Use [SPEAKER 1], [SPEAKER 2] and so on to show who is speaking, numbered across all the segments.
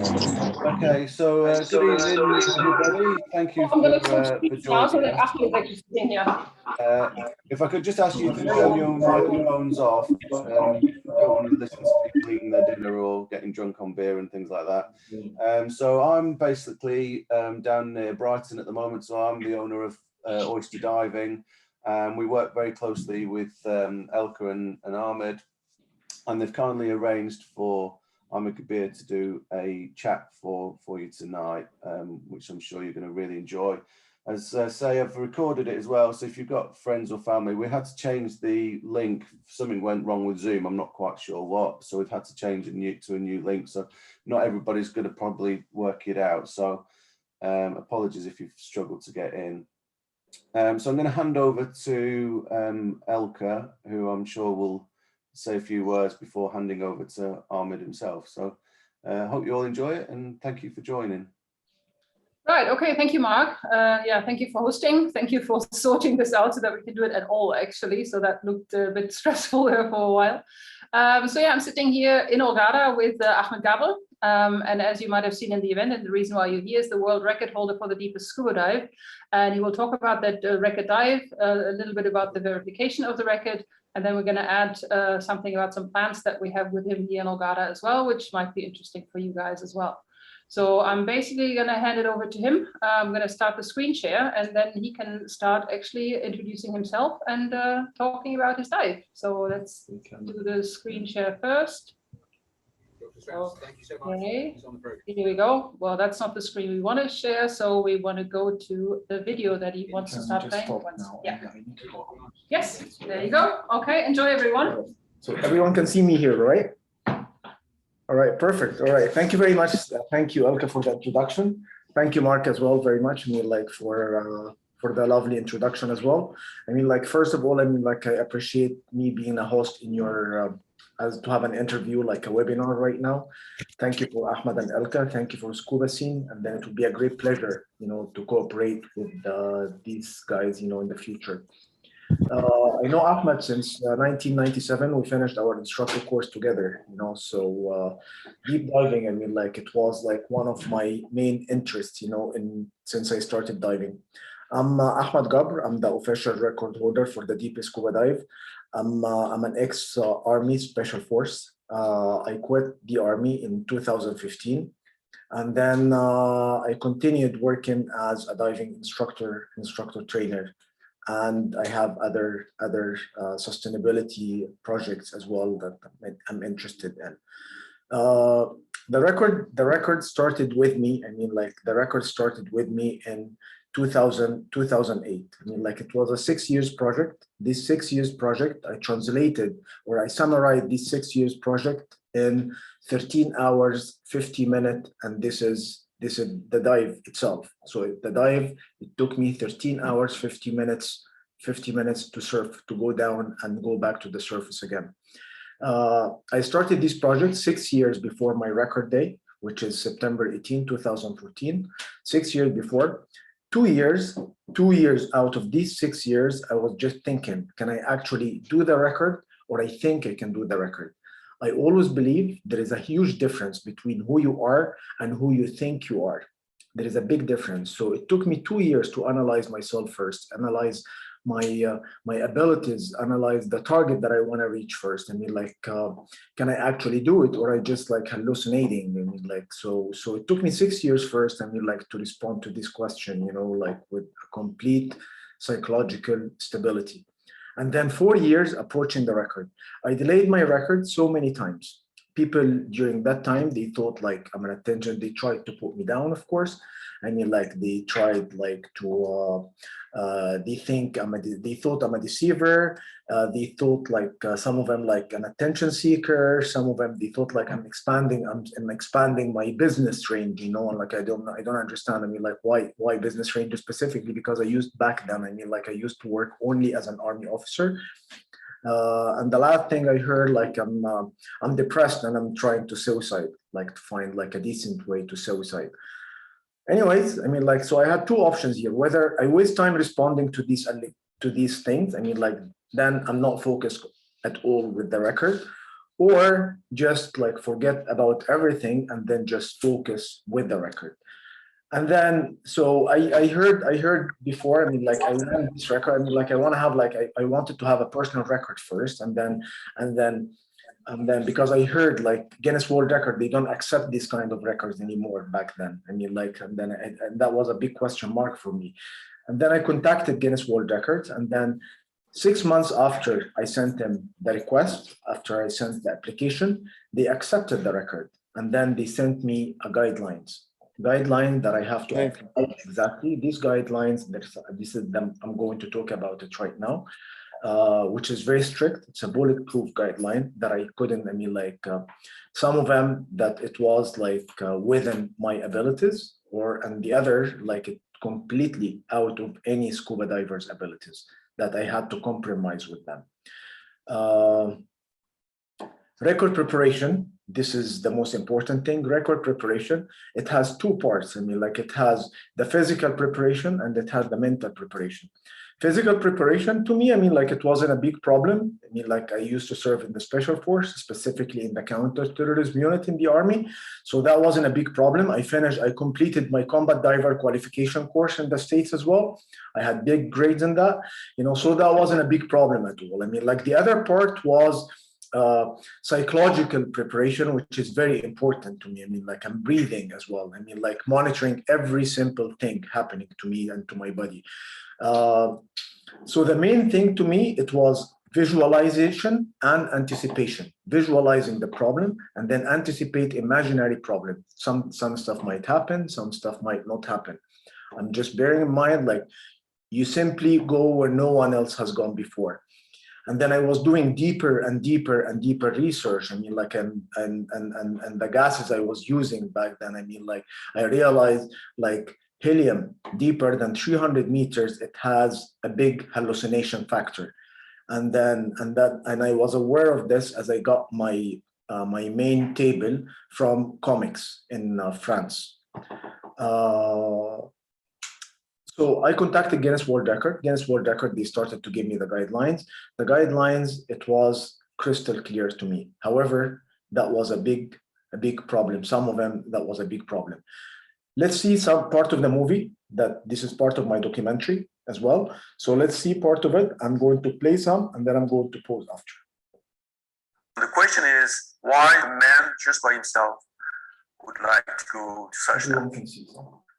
[SPEAKER 1] Okay, so good evening, everybody. Thank you for joining us. If I could just ask you to turn your microphones off. We don't want to listen to people eating their dinner or getting drunk on beer and things like that. So I'm basically down near Brighton at the moment. So I'm the owner of Oyster Diving. We work very closely with Elka and Ahmed, and they've kindly arranged for Ahmed Gabr to do a chat for you tonight, which I'm sure you're going to really enjoy. As I say, I've recorded it as well, so if you've got friends or family, we had to change the link. Something went wrong with Zoom, I'm not quite sure what, so we've had to change it to a new link, so not everybody's going to probably work it out, so apologies if you've struggled to get in. So I'm going to hand over to Elka, who I'm sure will say a few words before handing over to Ahmed himself. So hope you all enjoy it, and thank you for joining.
[SPEAKER 2] Right, okay, thank you, Mark. Yeah, thank you for hosting. Thank you for sorting this out so that we can do it at all, actually. So that looked a bit stressful there for a while. So yeah, I'm sitting here in Hurghada with Ahmed Gabr. And as you might have seen in the event, and the reason why you're here is the world record holder for the deepest scuba dive. And he will talk about that record dive, a little bit about the verification of the record, and then we're going to add something about some plans that we have with him here in Hurghada as well, which might be interesting for you guys as well. So I'm basically going to hand it over to him. I'm going to start the screen share, and then he can start actually introducing himself and talking about his dive. So let's do the screen share first.
[SPEAKER 3] Thank you so much.
[SPEAKER 2] Okay, here we go. Well, that's not the screen we want to share, so we want to go to the video that he wants to start playing. Yeah. Yes, there you go. Okay, enjoy, everyone.
[SPEAKER 4] So everyone can see me here, right? All right, perfect. All right, thank you very much. Thank you, Elka, for the introduction. Thank you, Mark, as well, very much. I mean, like for the lovely introduction as well. I mean, like first of all, I mean, like I appreciate me being a host in your as to have an interview, like a webinar right now. Thank you for Ahmed and Elka. Thank you for Scuba Scene, and then it would be a great pleasure, you know, to cooperate with these guys, you know, in the future. I know Ahmed since 1997. We finished our instructor course together, you know, so deep diving, I mean, like it was like one of my main interests, you know, since I started diving. I'm Ahmed Gabr. I'm the official record holder for the deepest scuba dive. I'm an ex-Army Special Force. I quit the Army in 2015. And then I continued working as a diving instructor trainer. And I have other sustainability projects as well that I'm interested in. The record started with me. I mean, like the record started with me in 2008. I mean, like it was a 6 years project. This 6 years project, I translated or I summarized this 6 years project in 13 hours, 50 minutes, and this is the dive itself. So the dive, it took me 13 hours, 50 minutes to surf, to go down and go back to the surface again. I started this project 6 years before my record day, which is September 18, 2014, 6 years before. 2 years out of these 6 years, I was just thinking, can I actually do the record, or I think I can do the record? I always believe there is a huge difference between who you are and who you think you are. There is a big difference. So it took me 2 years to analyze myself first, analyze my abilities, analyze the target that I want to reach first. I mean, like, can I actually do it, or I just like hallucinating? I mean, like, so it took me 6 years first, I mean, like, to respond to this question, you know, like with a complete psychological stability. And then 4 years approaching the record. I delayed my record so many times. People during that time, they thought like I'm an attention. They tried to put me down, of course. I mean, like they tried like to, they thought I'm a deceiver. They thought like some of them like an attention seeker. Some of them, they thought like I'm expanding my business range, you know, and like I don't understand. I mean, like why business range specifically? Because I used back then, I mean, like I used to work only as an Army officer. And the last thing I heard, like I'm depressed and I'm trying to suicide, like to find like a decent way to suicide. Anyways, I mean, like, so I had two options here: whether I waste time responding to these things, I mean, like, then I'm not focused at all with the record, or just like forget about everything and then just focus with the record. And then, so I heard before, I mean, like I ran this record, I mean, like I want to have like, I wanted to have a personal record first, and then because I heard like Guinness World Record, they don't accept these kind of records anymore back then. I mean, like, and that was a big question mark for me. And then I contacted Guinness World Records, and then 6 months after I sent them the request, after I sent the application, they accepted the record. And then they sent me a guideline that I have to apply exactly. These guidelines, this is them, I'm going to talk about it right now, which is very strict. It's a bulletproof guideline that I couldn't, I mean, like some of them that it was like within my abilities, and the other, like it completely out of any scuba diver's abilities that I had to compromise with them. Record preparation, this is the most important thing. Record preparation, it has two parts. I mean, like it has the physical preparation and it has the mental preparation. Physical preparation, to me, I mean, like it wasn't a big problem. I mean, like I used to serve in the special force, specifically in the counter-terrorism unit in the army. So that wasn't a big problem. I completed my combat diver qualification course in the States as well. I had big grades in that, you know, so that wasn't a big problem at all. I mean, like the other part was psychological preparation, which is very important to me. I mean, like I'm breathing as well. I mean, like monitoring every simple thing happening to me and to my body. So the main thing to me, it was visualization and anticipation, visualizing the problem and then anticipate imaginary problem. Some stuff might happen, some stuff might not happen. I'm just bearing in mind, like you simply go where no one else has gone before. And then I was doing deeper and deeper and deeper research. I mean, like, and the gases I was using back then, I mean, like, I realized, like, helium deeper than 300 meters, it has a big hallucination factor. And I was aware of this as I got my my main table from comics in France. So I contacted Guinness World Record. Guinness World Record, they started to give me the guidelines. The guidelines, it was crystal clear to me. However, that was a big problem. Some of them, that was a big problem. Let's see some part of the movie, that this is part of my documentary as well. So let's see part of it. I'm going to play some and then I'm going to pause after.
[SPEAKER 5] The question is, why a man just by himself would like to go to such a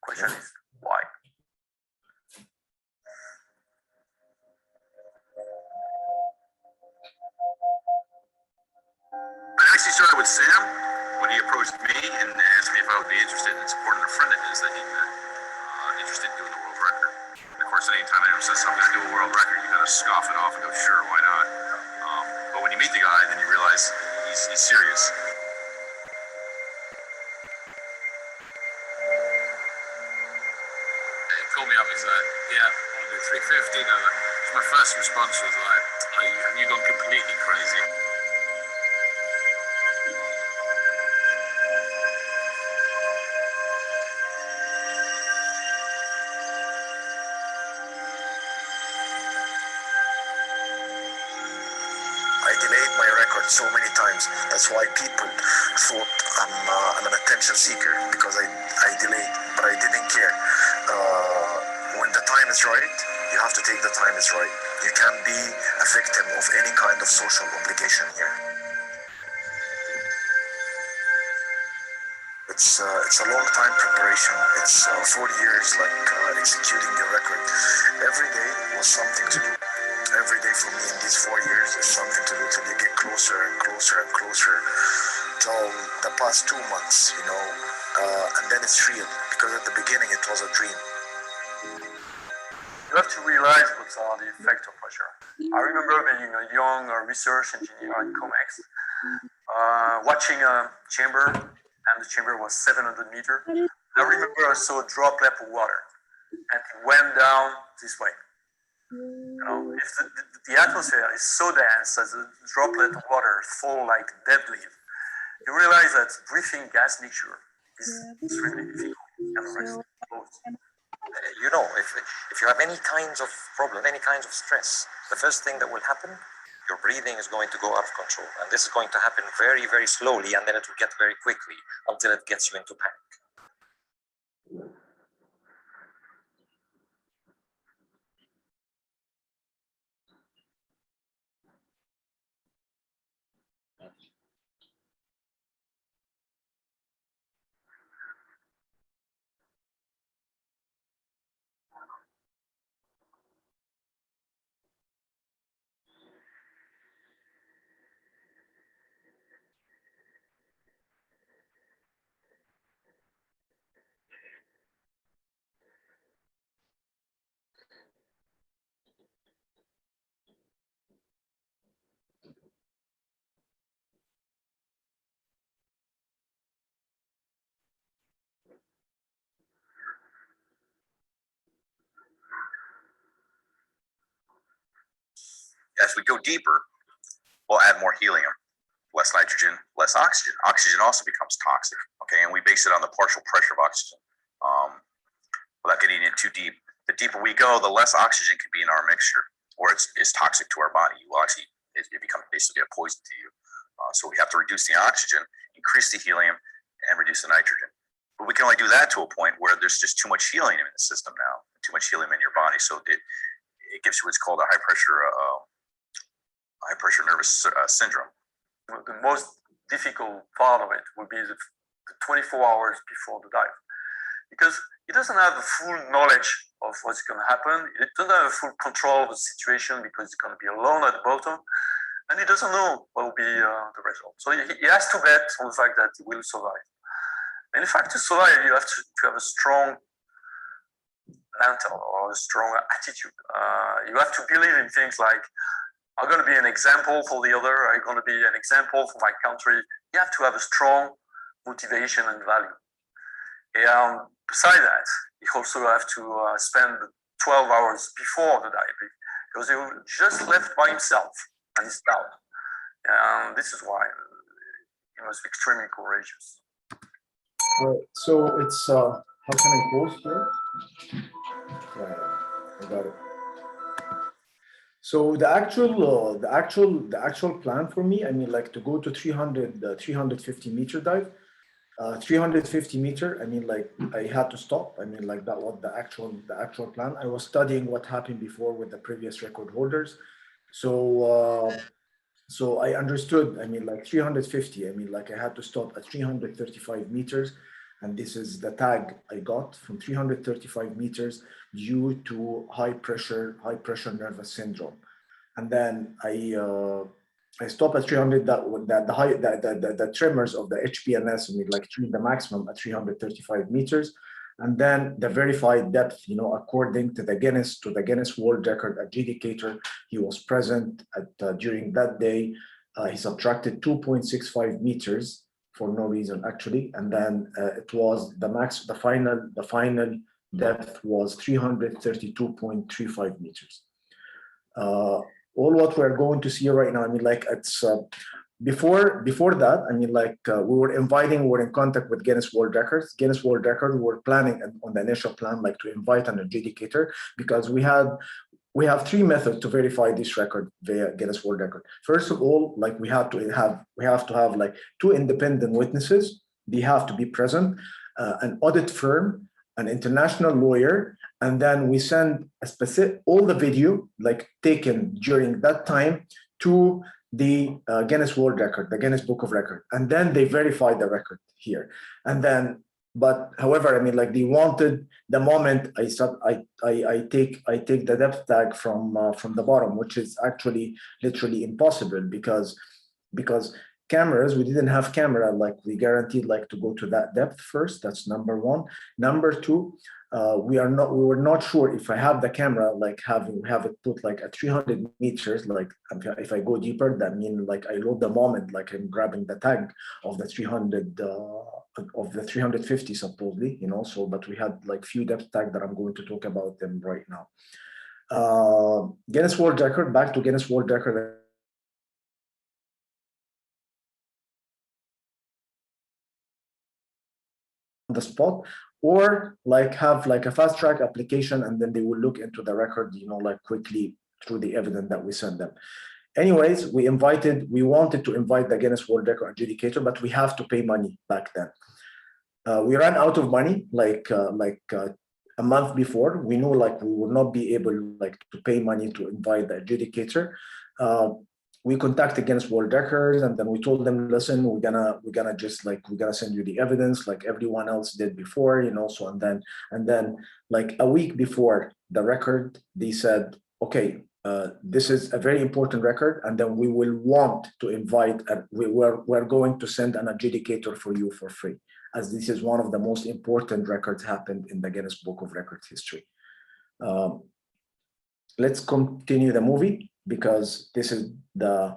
[SPEAKER 5] question is, why? It actually started with Sam when he approached me and asked me if I would be interested in supporting a friend of his that he met, interested in doing the world record. And of course, anytime anyone says something to do a world record, you gotta scoff it off and go, sure, why not? But when you meet the guy, then you realize he's serious. He called me up and said, yeah, I want to do 350. So my first response was like, have you gone completely crazy? So many times. That's why people thought I'm an attention seeker, because I delayed, but I didn't care. When the time is right, you have to take the time is right. You can't be a victim of any kind of social obligation here. It's a long time preparation. It's 40 years like executing the record. Every day was something to do. Every day for me in these 4 years is something to do till you get closer and closer and closer till the past 2 months, you know, and then it's real, because at the beginning it was a dream. You have to realize what's the effect of pressure. I remember being a young research engineer at COMEX, watching a chamber, and the chamber was 700 meters. I remember I saw a droplet of water, and it went down this way. You know, if the atmosphere is so dense that the droplet of water fall like dead leaf, you realize that breathing gas mixture is extremely difficult, and the rest goes.
[SPEAKER 6] You know, if you have any kinds of problem, any kinds of stress, the first thing that will happen your breathing is going to go out of control. And this is going to happen very, very slowly, and then it will get very quickly until it gets you into panic. As we go deeper, we'll add more helium, less nitrogen, less oxygen. Oxygen also becomes toxic, okay? And we base it on the partial pressure of oxygen. Without getting in too deep, the deeper we go, the less oxygen can be in our mixture, or it's toxic to our body. Well, actually, it becomes basically a poison to you. So we have to reduce the oxygen, increase the helium, and reduce the nitrogen. But we can only do that to a point where there's just too much helium in the system now, too much helium in your body. So it gives you what's called a high pressure nervous syndrome.
[SPEAKER 5] The most difficult part of it would be the 24 hours before the dive, because it doesn't have the full knowledge of what's going to happen. It doesn't have a full control of the situation because it's going to be alone at the bottom, and he doesn't know what will be the result. So he has to bet on the fact that he will survive. And in fact, to survive, you have to have a strong mental or a strong attitude. You have to believe in things like, I'm going to be an example for the other. I'm going to be an example for my country. You have to have a strong motivation and value. And beside that, you also have to spend 12 hours before the dive, because he was just left by himself and he's down. And this is why he must be extremely courageous.
[SPEAKER 4] Right. So it's how can I close here? Right. I got it. So the actual plan for me, I mean, like to go to 350 meter dive, 350 meter. I mean, like I had to stop. I mean, like that was the actual plan. I was studying what happened before with the previous record holders. So I understood. I mean, like 350. I mean, like I had to stop at 335 meters. And this is the tag I got from 335 meters due to high pressure nervous syndrome. And then I stopped at 300. The tremors of the HPNS, I mean, like the maximum at 335 meters. And then the verified depth, you know, according to the Guinness World Record adjudicator, he was present at during that day. He subtracted 2.65 meters. For no reason actually, and then it was the final depth was 332.35 meters. All what we're going to see right now, I mean, like it's before that, I mean, like we were in contact with Guinness World Records. Guinness World Record, we were planning on the initial plan, like to invite an adjudicator, because we have three methods to verify this record via Guinness World Record. First of all, like we have to have like two independent witnesses. They have to be present, an audit firm, an international lawyer, and then we send all the video like taken during that time to the Guinness World Record, the Guinness Book of Record, and then they verify the record here, and then. But however, I mean, like they wanted the moment I take the depth tag from the bottom, which is actually literally impossible because cameras, we didn't have camera, like we guaranteed like to go to that depth first. That's number one. Number two, we were not sure if I have the camera, like have it put like at 300 meters, like if I go deeper, that means like I load the moment, like I'm grabbing the tag of the 300 of the 350 supposedly, you know. So, but we had like few depth tag that I'm going to talk about them right now. Guinness World Record, back to Guinness World Record. The spot, or like have like a fast track application, and then they will look into the record, you know, like quickly through the evidence that we send them. anyways, we wanted to invite the Guinness World Record adjudicator, but we have to pay money back then. We ran out of money a month before. We knew like we would not be able like to pay money to invite the adjudicator. We contacted Guinness World Records, and then we told them, listen, we're gonna send you the evidence like everyone else did before, you know. So and then like a week before the record, they said, okay, this is a very important record, and then we will want to invite, we're going to send an adjudicator for you for free, as this is one of the most important records happened in the Guinness Book of Records history. Let's continue the movie, because this is the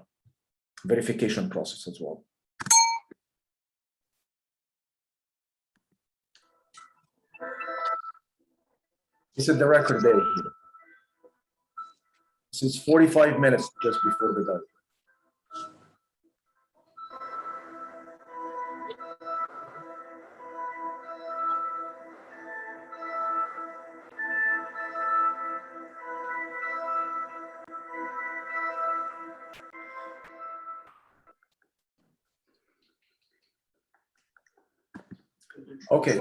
[SPEAKER 4] verification process as well. This is the record day here. This is 45 minutes just before the dive. Okay,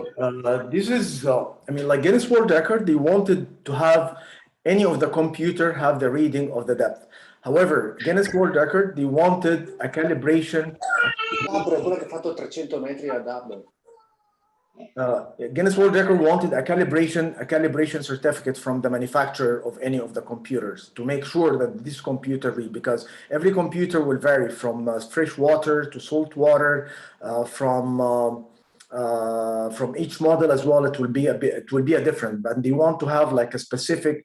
[SPEAKER 4] this is, I mean, like Guinness World Record, they wanted to have any of the computer have the reading of the depth. However, Guinness World Record, they wanted a calibration. Guinness World Record wanted a calibration certificate from the manufacturer of any of the computers to make sure that this computer read, because every computer will vary from fresh water to salt water, from each model as well. It will be a different, but they want to have like a specific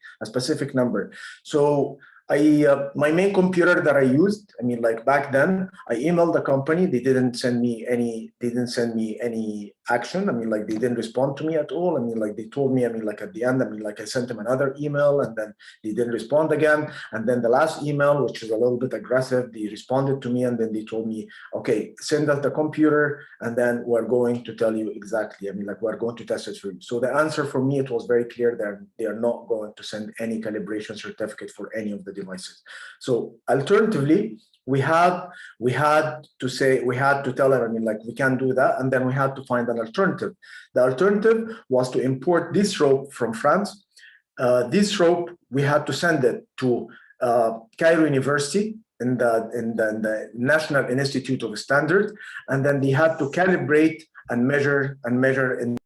[SPEAKER 4] number. So my main computer that I used, I mean, like back then, I emailed the company. They didn't send me any action. I mean, like they didn't respond to me at all. I mean, like they told me, I mean, like at the end, I mean, like I sent them another email, and then they didn't respond again. And then the last email, which is a little bit aggressive, they responded to me, and then they told me, okay, send us the computer, and then we're going to tell you exactly. I mean, like we're going to test it for you. So the answer for me, it was very clear that they are not going to send any calibration certificate for any of the devices. So alternatively, we had to tell them, I mean, like we can't do that, and then we had to find an alternative. The alternative was to import this rope from France. This rope, we had to send it to Cairo University in the National Institute of Standards, and then they had to calibrate and measure in.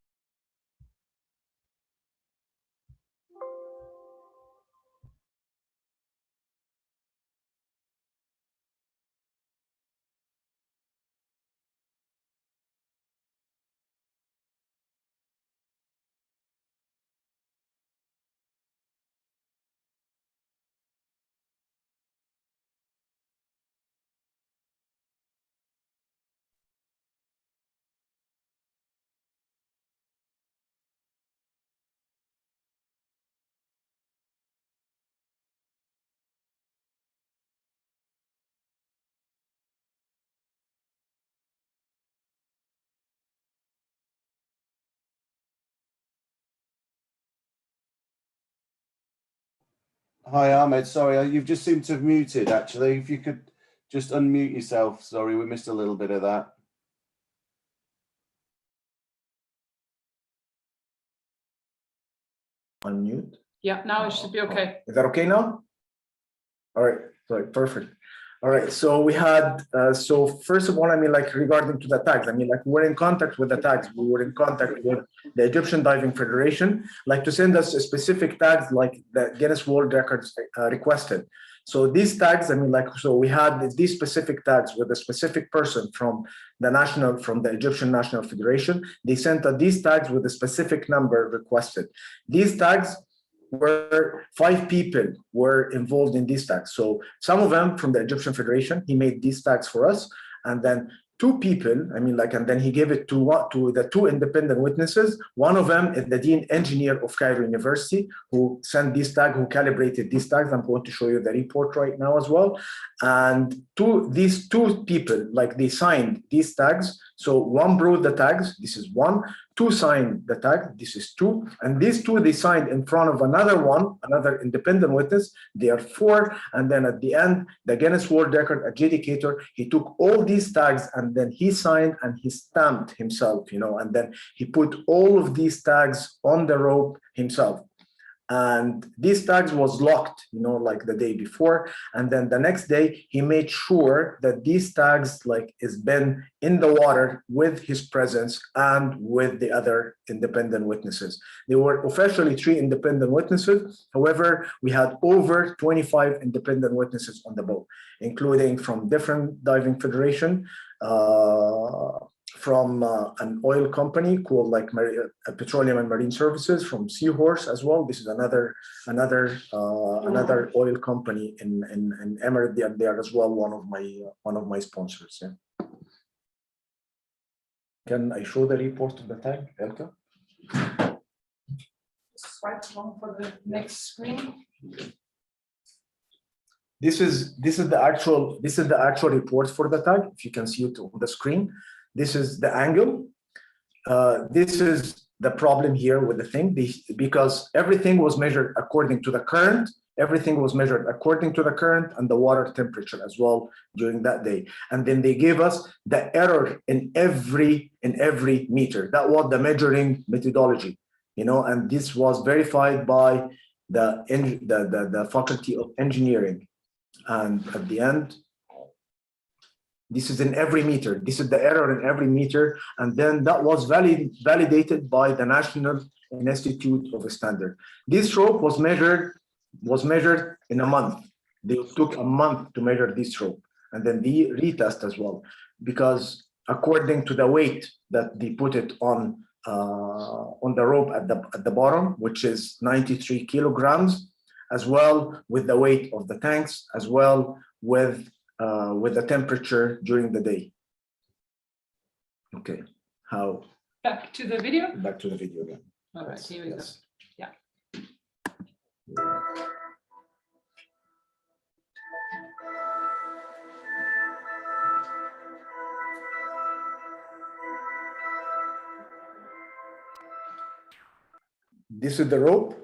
[SPEAKER 1] Hi, Ahmed. Sorry, you've just seemed to have muted, actually. If you could just unmute yourself. Sorry, we missed a little bit of that.
[SPEAKER 4] Unmute.
[SPEAKER 2] Yeah, now it should be okay.
[SPEAKER 4] Is that okay now? All right, sorry, perfect. All right, so we had, so first of all, I mean, like regarding to the tags, I mean, like we're in contact with the tags. We were in contact with the Egyptian Diving Federation, like to send us specific tags like the Guinness World Records requested. So these tags, I mean, like, so we had these specific tags with a specific person from the Egyptian National Federation. They sent us these tags with a specific number requested. These tags were 5 people were involved in these tags. So some of them from the Egyptian Federation, he made these tags for us. And then 2 people, I mean, like, and then he gave it to the 2 independent witnesses. One of them is the Dean Engineer of Cairo University, who sent these tags, who calibrated these tags. I'm going to show you the report right now as well. And these two people, like they signed these tags. So one brought the tags, this is one, two signed the tag, this is two, and these two they signed in front of another one, another independent witness, they are four, and then at the end, the Guinness World Record adjudicator, he took all these tags and then he signed and he stamped himself, and then he put all of these tags on the rope himself. And these tags was locked, like the day before. And then the next day, he made sure that these tags is been in the water with his presence and with the other independent witnesses. There were officially 3 independent witnesses. However, we had over 25 independent witnesses on the boat, including from different diving federation, from an oil company called Petroleum and Marine Services, from Seahorse as well. This is another oil company in Emirates. They are as well one of my sponsors. Yeah. Can I show the report of the tag, Elka?
[SPEAKER 2] Swipe along for the next screen.
[SPEAKER 4] This is the actual report for the tag. If you can see it on the screen. This is the angle. This is the problem here with the thing, because everything was measured according to the current. Everything was measured according to the current and the water temperature as well during that day. And then they gave us the error in every meter. That was the measuring methodology, and this was verified by the Faculty of Engineering. And at the end, this is in every meter. This is the error in every meter. And then that was validated by the National Institute of Standards. This rope was measured in a month. They took a month to measure this rope. And then they retest as well, because according to the weight that they put it on the rope at the bottom, which is 93 kilograms, as well with the weight of the tanks, as well with the temperature during the day. Okay, how?
[SPEAKER 2] Back to the video?
[SPEAKER 4] Back to the video again.
[SPEAKER 2] All right, here we go. Yeah.
[SPEAKER 4] This is the rope.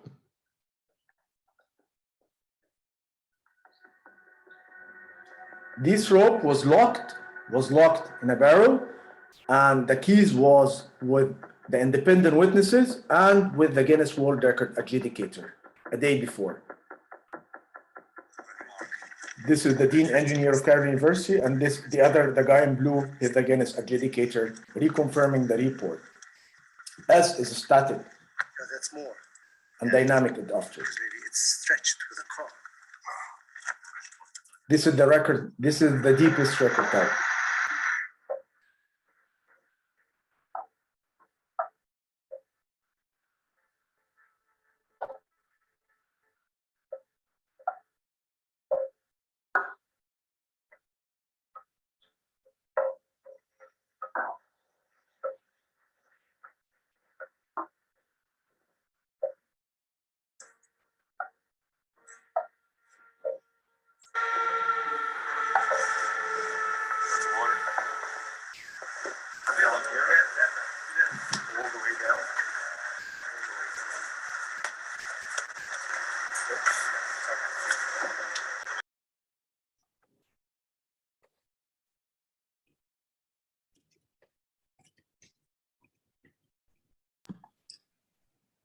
[SPEAKER 4] This rope was locked in a barrel, and the keys was with the independent witnesses and with the Guinness World Record adjudicator a day before. This is the Dean Engineer of Cairo University, and the guy in blue is the Guinness adjudicator reconfirming the report. S is static.
[SPEAKER 7] Yeah, that's more.
[SPEAKER 4] And dynamic after.
[SPEAKER 7] Maybe it's stretched with a cork.
[SPEAKER 4] This is the record. This is the deepest record type.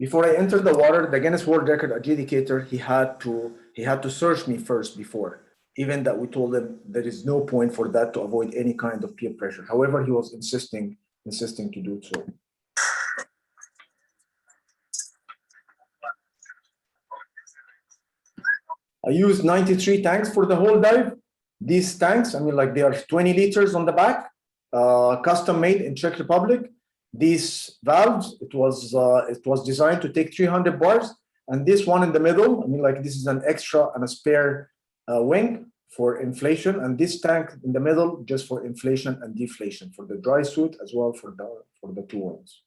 [SPEAKER 4] Before I entered the water, the Guinness World Record adjudicator, he had to search me first before, even that we told him there is no point for that to avoid any kind of peer pressure. However, he was insisting to do so. I used 93 tanks for the whole dive. These tanks, I mean, like, they are 20 liters on the back, custom made in Czech Republic. These valves, it was designed to take 300 bars, and this one in the middle, I mean, like, this is an extra and a spare wing for inflation, and this tank in the middle just for inflation and deflation for the dry suit as well for the two wings.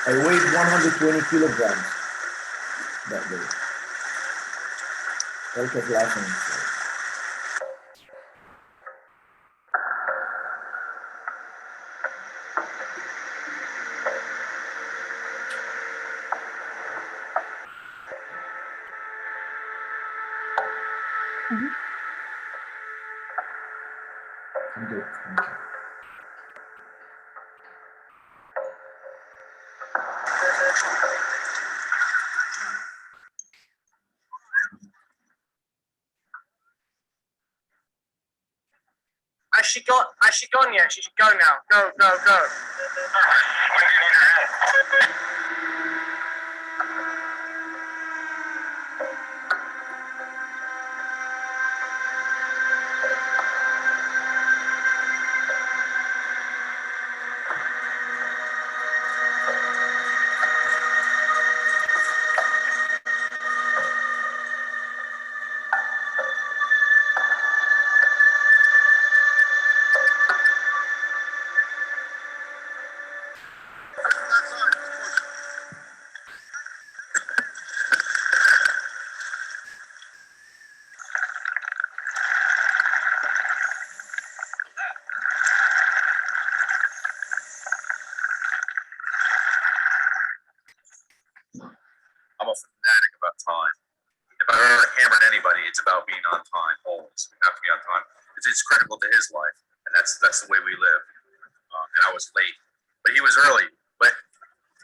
[SPEAKER 4] I weighed 120 kilograms that day. Elka's laughing. I'm good. Thank you.
[SPEAKER 8] Has she gone yet? She should go now. Go, go, go.
[SPEAKER 6] I'm a fanatic about time. If I've ever hammered anybody, it's about being on time always. We have to be on time. It's critical to his life, and that's the way we live. And I was late, but he was early. But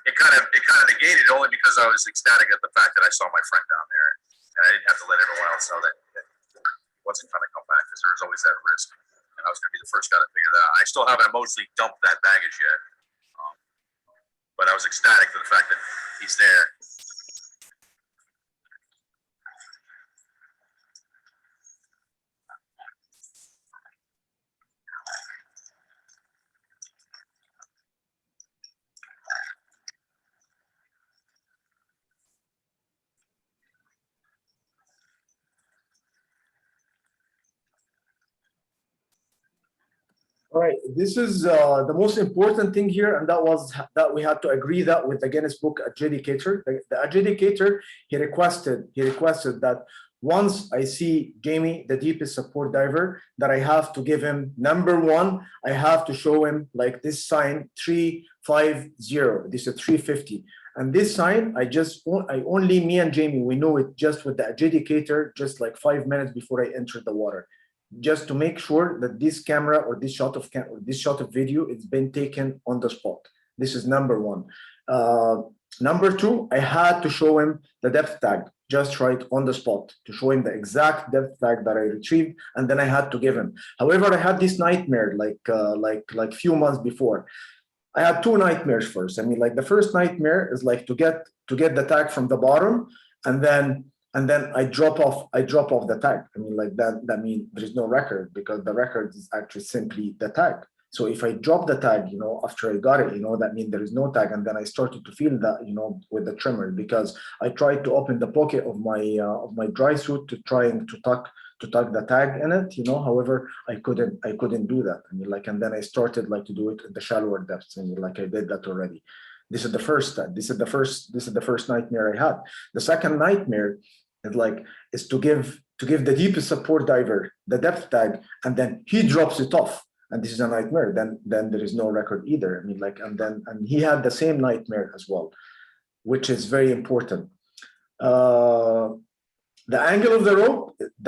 [SPEAKER 6] it kind of negated it only because I was ecstatic at the fact that I saw my friend down there, and I didn't have to let everyone else know that he wasn't going to come back because there was always that risk, and I was going to be the first guy to figure that out. I still haven't emotionally dumped that baggage yet, but I was ecstatic for the fact that he's there.
[SPEAKER 4] All right, this is the most important thing here, and that was that we had to agree that with the Guinness Book adjudicator. The adjudicator, he requested that once I see Jamie, the deepest support diver, that I have to give him number one. I have to show him like this sign 350. This is 350, and this sign only me and Jamie, we know it just with the adjudicator, just like 5 minutes before I entered the water, just to make sure that this camera or this shot of video is been taken on the spot. This is number one. Number two, I had to show him the depth tag just right on the spot to show him the exact depth tag that I retrieved, and then I had to give him. However, I had this nightmare like few months before. I had two nightmares first. I mean, like the first nightmare is like to get the tag from the bottom, and then I drop off the tag. I mean, like that means there is no record, because the record is actually simply the tag. So if I drop the tag, after I got it, that means there is no tag. And then I started to feel that, with the tremor, because I tried to open the pocket of my dry suit to trying to tuck the tag in it, However, I couldn't do that. I mean, like, and then I started like to do it at the shallower depths. I mean, like I did that already. This is the first nightmare I had. The second nightmare is to give the deepest support diver the depth tag, and then he drops it off, and this is a nightmare. Then there is no record either. I mean, like, and he had the same nightmare as well, which is very important. The angle of the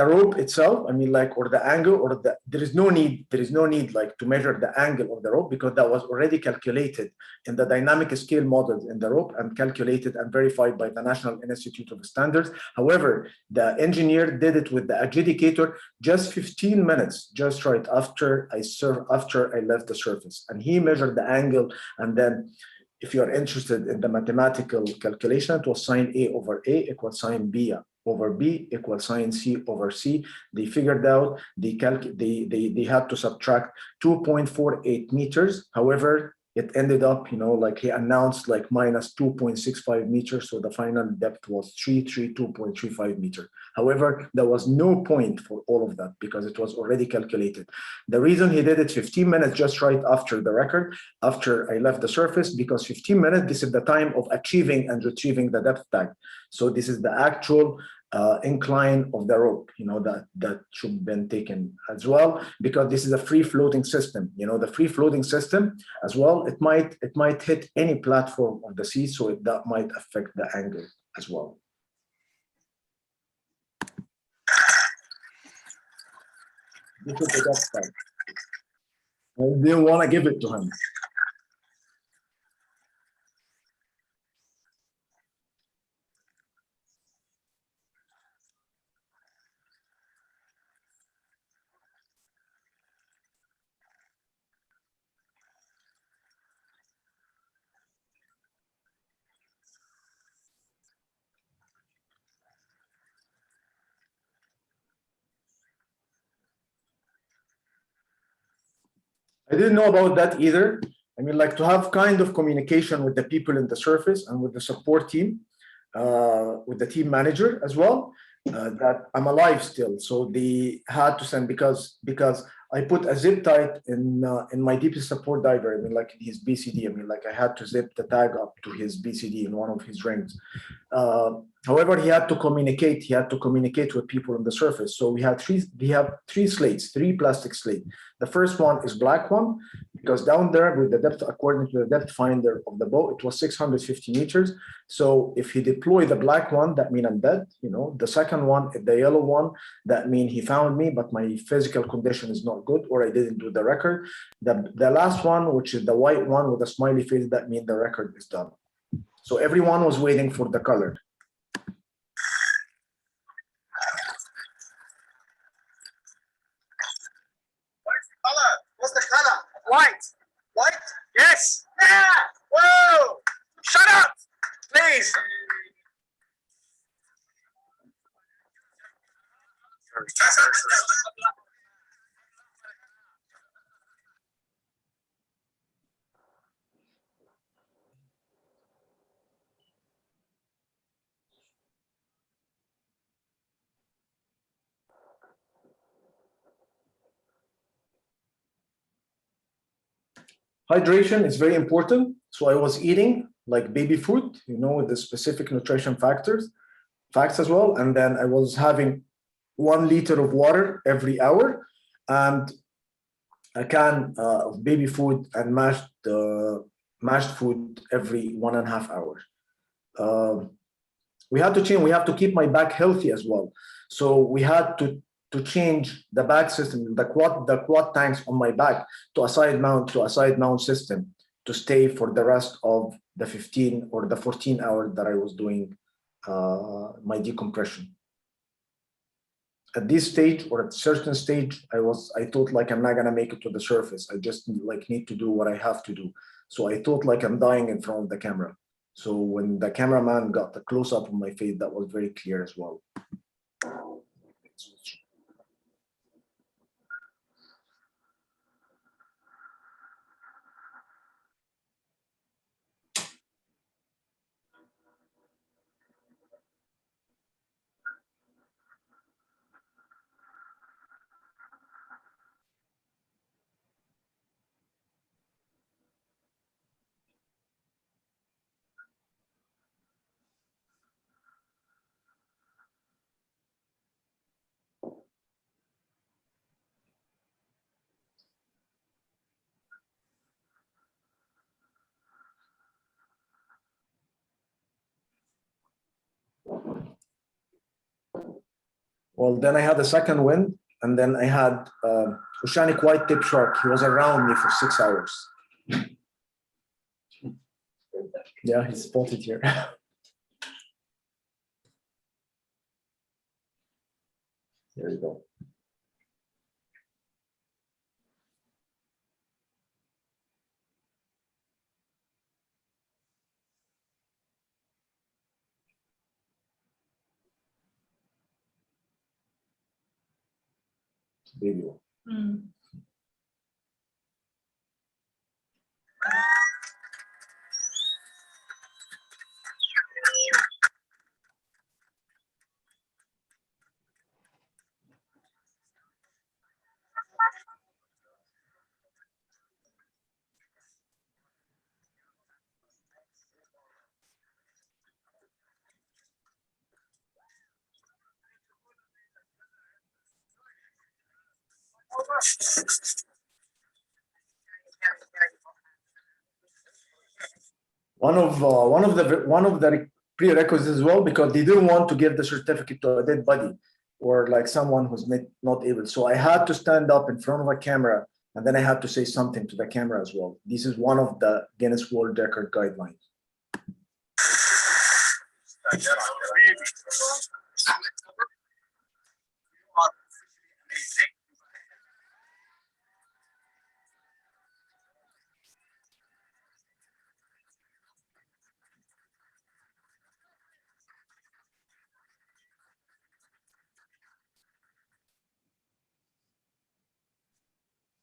[SPEAKER 4] rope itself, I mean, like, or the angle, or there is no need like to measure the angle of the rope, because that was already calculated in the dynamic scale models in the rope, and calculated and verified by the National Institute of Standards. However, the engineer did it with the adjudicator just 15 minutes, just right after I left the surface, and he measured the angle. And then, if you are interested in the mathematical calculation, it was sine A over A equals sine B over B equals sine C over C. They figured out they had to subtract 2.48 meters. However, it ended up, like he announced like minus 2.65 meters. So the final depth was 332.35 meters. However, there was no point for all of that, because it was already calculated. The reason he did it 15 minutes just right after the record, after I left the surface, because 15 minutes, this is the time of achieving and retrieving the depth tag. So this is the actual incline of the rope, that should have been taken as well, because this is a free floating system. The free floating system as well, it might hit any platform of the sea, so that might affect the angle as well. This is the depth side. I didn't want to give it to him. I didn't know about that either. I mean, like, to have kind of communication with the people in the surface and with the support team, with the team manager as well, that I'm alive still. So they had to send, because I put a zip tie in my deepest support diver. I mean, like his BCD. I mean, like, I had to zip the tag up to his BCD in one of his rings. However, he had to communicate. He had to communicate with people on the surface. So we have three slates, three plastic slates. The first one is black one, because down there with the depth, according to the depth finder of the boat, it was 650 meters. So if he deployed the black one, that means I'm dead. The second one, the yellow one, that means he found me, but my physical condition is not good, or I didn't do the record. The last one, which is the white one with a smiley face, that means the record is done. So everyone was waiting for the color.
[SPEAKER 8] What's the color? White. White? Yes. Yeah. Whoa. Shut up, please.
[SPEAKER 4] Hydration is very important. So I was eating like baby food, with the specific nutrition facts as well. And then I was having 1 liter of water every hour, and a can of baby food and mashed food every 1.5 hours. We had to change. We have to keep my back healthy as well. So we had to change the back system, the quad tanks on my back, to a side mount system, to stay for the rest of the 15 or the 14 hours that I was doing my decompression. At this stage, or at a certain stage, I thought like I'm not gonna make it to the surface. I just need to do what I have to do. So I thought like I'm dying in front of the camera. So when the cameraman got the close up of my face, that was very clear as well. Well, then I had a second wind, and then I had oceanic white tip shark. He was around me for 6 hours. Yeah, he's spotted here. There you go. Baby one.
[SPEAKER 2] Mm.
[SPEAKER 4] One of the prerequisites as well, because they didn't want to give the certificate to a dead body or like someone who's not able. So I had to stand up in front of a camera, and then I had to say something to the camera as well. This is one of the Guinness World Record guidelines.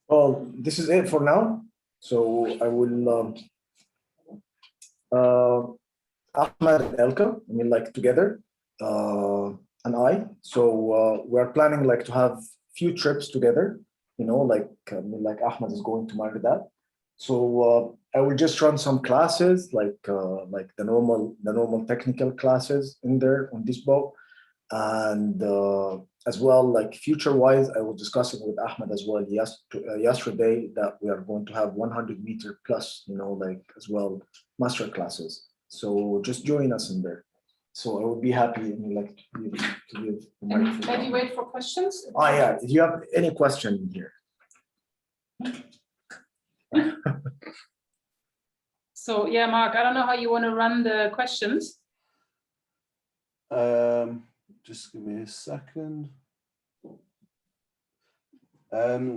[SPEAKER 4] Well, this is it for now. So I will, Ahmed and Elka, I mean, like together, and I. So we're planning like to have few trips together, you know, like Ahmed is going to Margaret. So I will just run some classes, like the normal technical classes in there on this boat. And as well, like future-wise, I was discussing with Ahmed as well yesterday that we are going to have 100-meter plus, you know, like as well master classes. So just join us in there. So I would be happy, I mean, like to give the
[SPEAKER 2] And maybe wait for questions.
[SPEAKER 4] Oh yeah, if you have any question here.
[SPEAKER 2] So yeah, Mark, I don't know how you want to run the questions.
[SPEAKER 1] Just give me a second.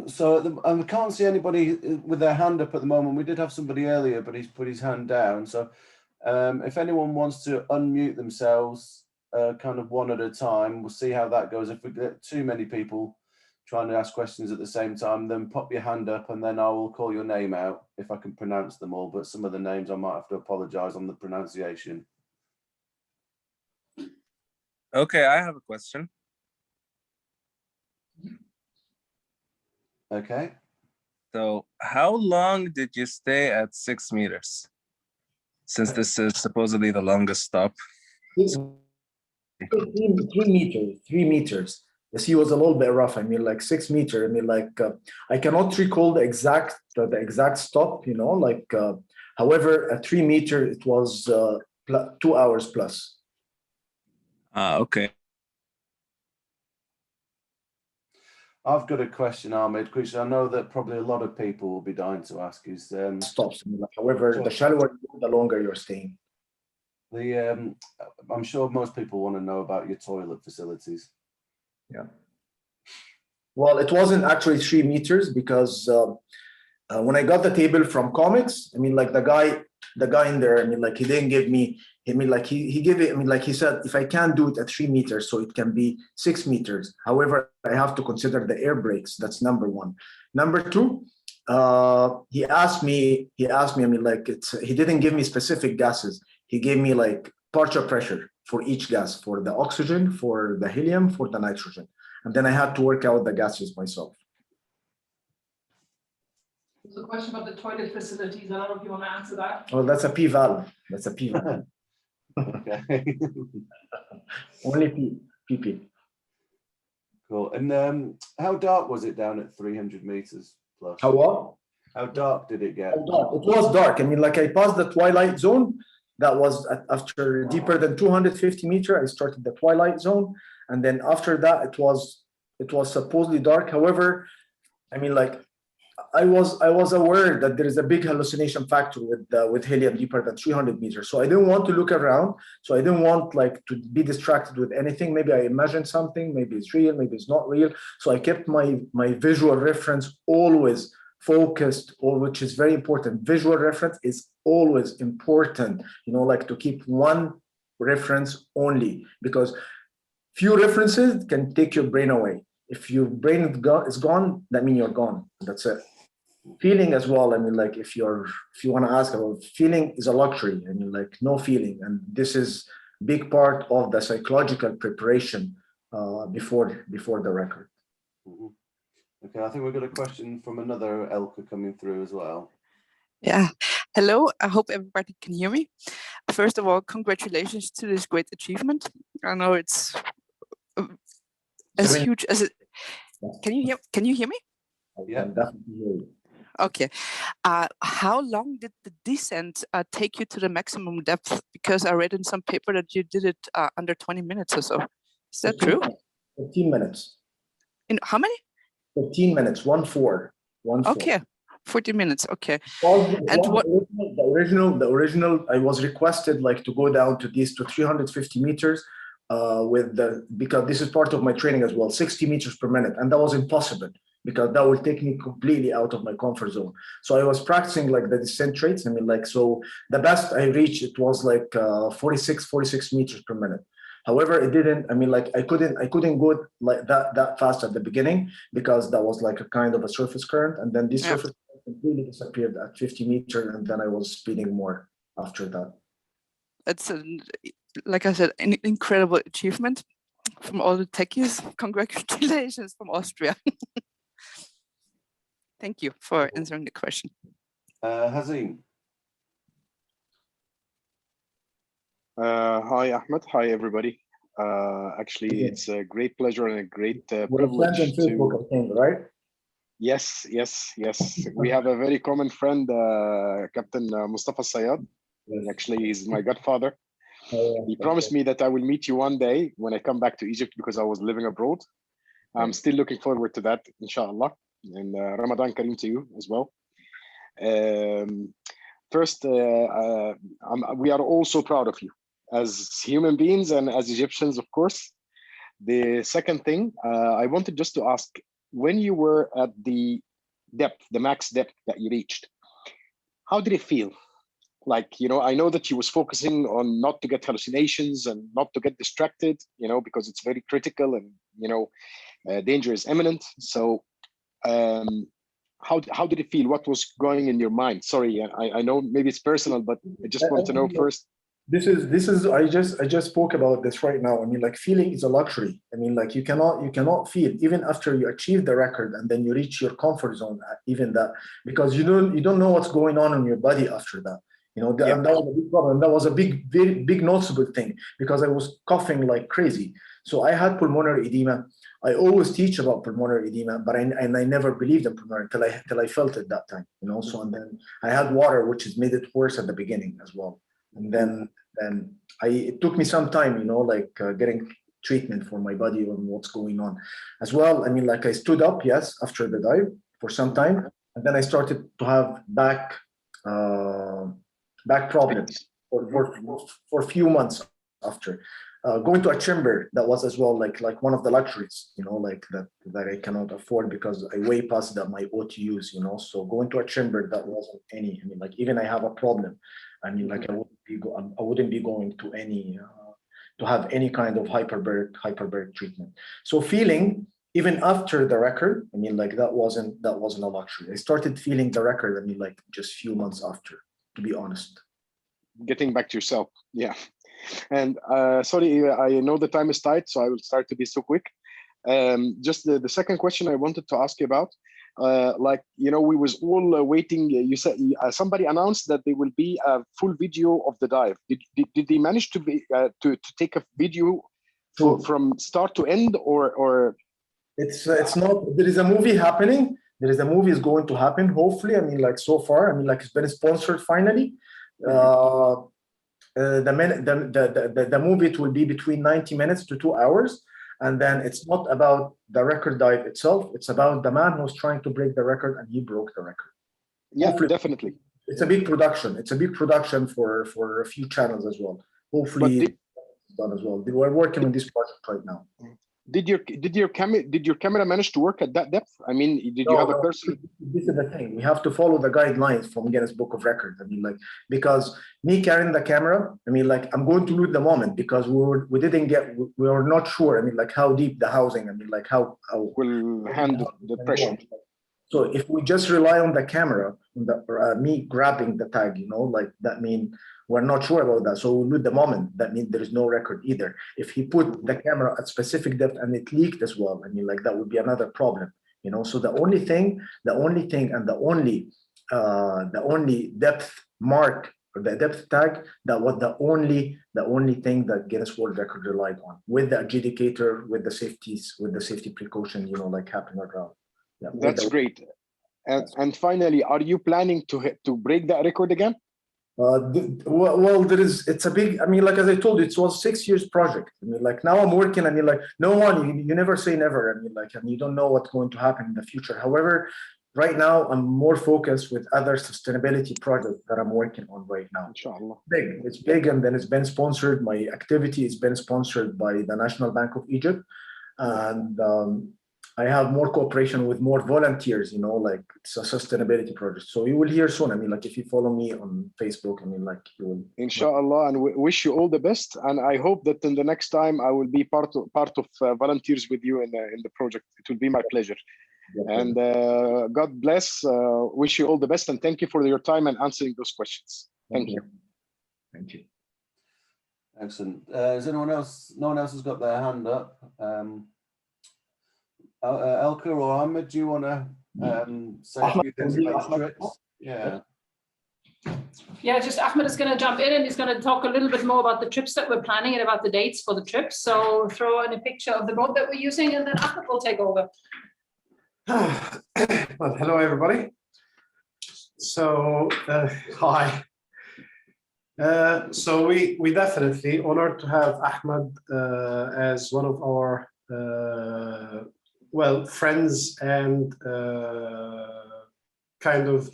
[SPEAKER 1] So I can't see anybody with their hand up at the moment. We did have somebody earlier, but he's put his hand down. So if anyone wants to unmute themselves kind of one at a time, we'll see how that goes. If we get too many people trying to ask questions at the same time, then pop your hand up and then I will call your name out if I can pronounce them all. But some of the names I might have to apologize on the pronunciation.
[SPEAKER 9] Okay, I have a question.
[SPEAKER 1] Okay.
[SPEAKER 9] So how long did you stay at 6 meters? Since this is supposedly the longest stop.
[SPEAKER 4] 3 meters. The sea was a little bit rough. I mean, like 6 meters. I mean, like I cannot recall the exact stop. You know, like however, at 3 meters it was 2 hours plus.
[SPEAKER 9] Okay.
[SPEAKER 1] I've got a question, Ahmed, which I know that probably a lot of people will be dying to ask is
[SPEAKER 4] stops. However, the shallower, the longer you're staying.
[SPEAKER 1] I'm sure most people want to know about your toilet facilities.
[SPEAKER 4] Yeah. Well, it wasn't actually 3 meters because when I got the table from comics, I mean, like the guy in there, I mean, like he didn't give me. I mean, like he gave it. I mean, like he said, if I can't do it at 3 meters, so it can be 6 meters. However, I have to consider the air brakes. That's number one. Number two, he asked me. I mean, like he didn't give me specific gases. He gave me like partial pressure for each gas, for the oxygen, for the helium, for the nitrogen, and then I had to work out the gases myself.
[SPEAKER 2] There's a question about the toilet facilities. I don't know if you want to answer that.
[SPEAKER 4] Oh, that's a P-valve. That's a P-valve.
[SPEAKER 1] Okay.
[SPEAKER 4] Only PP.
[SPEAKER 1] Cool. And how dark was it down at 300 meters plus?
[SPEAKER 4] How what?
[SPEAKER 1] How dark did it get?
[SPEAKER 4] It was dark. I mean, like I passed the twilight zone. That was after deeper than 250 meters. I started the twilight zone, and then after that, it was supposedly dark. However, I mean, like I was aware that there is a big hallucination factor with helium deeper than 300 meters. So I didn't want to look around. So I didn't want like to be distracted with anything. Maybe I imagined something. Maybe it's real. Maybe it's not real. So I kept my visual reference always focused, or which is very important. Visual reference is always important. You know, like to keep one reference only, because few references can take your brain away. If your brain is gone, that means you're gone. That's it. Feeling as well. I mean, like if you want to ask about feeling, is a luxury. I mean, like no feeling, and this is big part of the psychological preparation before the record.
[SPEAKER 1] Mm-hmm. Okay, I think we've got a question from another Elka coming through as well.
[SPEAKER 10] Yeah, hello. I hope everybody can hear me. First of all, congratulations to this great achievement. I know it's as huge as it. Can you hear me?
[SPEAKER 1] Yeah.
[SPEAKER 4] can definitely hear you.
[SPEAKER 10] Okay. How long did the descent take you to the maximum depth? Because I read in some paper that you did it under 20 minutes or so. Is that true?
[SPEAKER 4] 15 minutes.
[SPEAKER 10] In how many?
[SPEAKER 4] 15 minutes, 1-4.
[SPEAKER 10] Okay, 40 minutes. Okay.
[SPEAKER 4] And what the original, I was requested like to go down to 350 meters because this is part of my training as well, 60 meters per minute, and that was impossible because that would take me completely out of my comfort zone. So I was practicing like the descent rates. I mean, like, so the best I reached, it was like 46 meters per minute. However, it didn't, I mean, like I couldn't go like that fast at the beginning because that was like a kind of a surface current. And then this surface current completely disappeared at 50 meters. And then I was speeding more after that.
[SPEAKER 10] It's, like I said, an incredible achievement from all the techies. Congratulations from Austria. Thank you for answering the question.
[SPEAKER 1] Hazim.
[SPEAKER 11] Hi, Ahmed. Hi, everybody. Actually, it's a great pleasure and a great privilege
[SPEAKER 4] on Facebook, I think, right?
[SPEAKER 11] Yes. We have a very common friend, Captain Mustafa Sayad. Actually, he's my godfather. He promised me that I will meet you one day when I come back to Egypt because I was living abroad. I'm still looking forward to that, inshallah. And Ramadan Kareem to you as well. First, we are all so proud of you as human beings and as Egyptians, of course. The second thing, I wanted just to ask, when you were at the depth, the max depth that you reached, how did it feel? Like, you know, I know that you was focusing on not to get hallucinations and not to get distracted, you know, because it's very critical and, you know, danger is imminent. So how did it feel? What was going in your mind? Sorry, I know maybe it's personal, but I just want to know first.
[SPEAKER 4] This is I just spoke about this right now. I mean, like, feeling is a luxury. I mean, like, you cannot feel even after you achieve the record and then you reach your comfort zone, even that, because you don't know what's going on in your body after that. You know, and that was a big problem. That was a very big noticeable thing because I was coughing like crazy. So I had pulmonary edema. I always teach about pulmonary edema, but I never believed in pulmonary till I felt it that time. You know, so and then I had water, which has made it worse at the beginning as well. And then it took me some time, you know, like getting treatment for my body and what's going on as well. I mean, like, I stood up, yes, after the dive for some time, and then I started to have back problems for a few months after. Going to a chamber, that was as well like one of the luxuries, you know, like that I cannot afford because I way past that my OTUs, you know. So going to a chamber, that wasn't any. I mean, like, even I have a problem, I mean, like, I wouldn't be going to any to have any kind of hyperbaric treatment. So feeling even after the record, I mean, like, that wasn't a luxury. I started feeling the record, I mean, like, just few months after, to be honest.
[SPEAKER 11] Getting back to yourself, yeah. And sorry, I know the time is tight, so I will start to be so quick. Just the second question I wanted to ask you about, like, you know, we was all waiting. You said somebody announced that there will be a full video of the dive. Did they manage to be to take a video from start to end, or?
[SPEAKER 4] It's not. There is a movie happening. There is a movie is going to happen. Hopefully, I mean, like, so far, I mean, like, it's been sponsored finally. The movie, it will be between 90 minutes to 2 hours, and then it's not about the record dive itself. It's about the man who's trying to break the record, and he broke the record.
[SPEAKER 11] Yeah,
[SPEAKER 4] hopefully,
[SPEAKER 11] definitely.
[SPEAKER 4] It's a big production. It's a big production for a few channels as well. Hopefully, it's done as well. We're working on this project right now.
[SPEAKER 11] Did your camera manage to work at that depth? I mean, did you have a person?
[SPEAKER 4] This is the thing. We have to follow the guidelines from Guinness Book of Records. I mean, like, because me carrying the camera, I mean, like, I'm going to lose the moment because we were not sure. I mean, like, how deep the housing. I mean, like, how
[SPEAKER 11] will handle the pressure.
[SPEAKER 4] So if we just rely on the camera, me grabbing the tag, you know, like, that means we're not sure about that. So we lose the moment. That means there is no record either. If he put the camera at specific depth and it leaked as well, I mean, like, that would be another problem, you know. So the only thing, and the only depth mark, or the depth tag, that was the only thing that Guinness World Record relied on, with the adjudicator, with the safety precaution, you know, like, happening around. Yeah,
[SPEAKER 11] That's great. And finally, are you planning to break that record again?
[SPEAKER 4] Well, it's a big, I mean, like, as I told you, it was 6 years project. I mean, like, now I'm working, I mean, like, you never say never. I mean, like, you don't know what's going to happen in the future. However, right now I'm more focused with other sustainability projects that I'm working on right now.
[SPEAKER 11] Inshallah.
[SPEAKER 4] It's big, and then it's been sponsored. My activity has been sponsored by the National Bank of Egypt, and I have more cooperation with more volunteers, like it's a sustainability project. So you will hear soon. I mean, like, if you follow me on Facebook, I mean, like, you will.
[SPEAKER 11] Inshallah, and we wish you all the best. And I hope that in the next time I will be part of volunteers with you in the project. It will be my pleasure. And God bless. Wish you all the best, and thank you for your time and answering those questions. Thank you.
[SPEAKER 4] Thank you.
[SPEAKER 1] Excellent. Is anyone else? No one else has got their hand up. Elka or Ahmed, do you want to say a few things about the trips? Yeah.
[SPEAKER 2] Yeah, just Ahmed is going to jump in and he's going to talk a little bit more about the trips that we're planning and about the dates for the trips. So throw in a picture of the boat that we're using, and then Ahmed will take over.
[SPEAKER 12] Well, hello, everybody. So, hi. So we definitely honored to have Ahmed as one of our friends and kind of,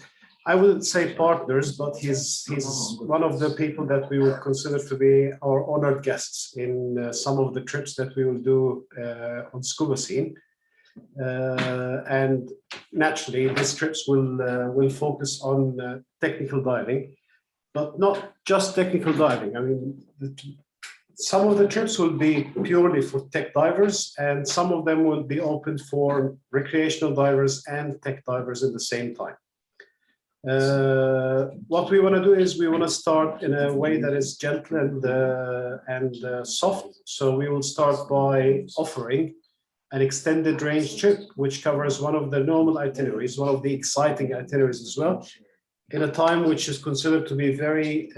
[SPEAKER 12] I wouldn't say partners, but he's one of the people that we would consider to be our honored guests in some of the trips that we will do on Scuba Scene. And naturally, these trips will focus on technical diving, but not just technical diving. I mean, some of the trips will be purely for tech divers, and some of them will be open for recreational divers and tech divers at the same time. What we want to do is we want to start in a way that is gentle and soft. So we will start by offering an extended range trip, which covers one of the normal itineraries, one of the exciting itineraries as well, in a time which is considered to be very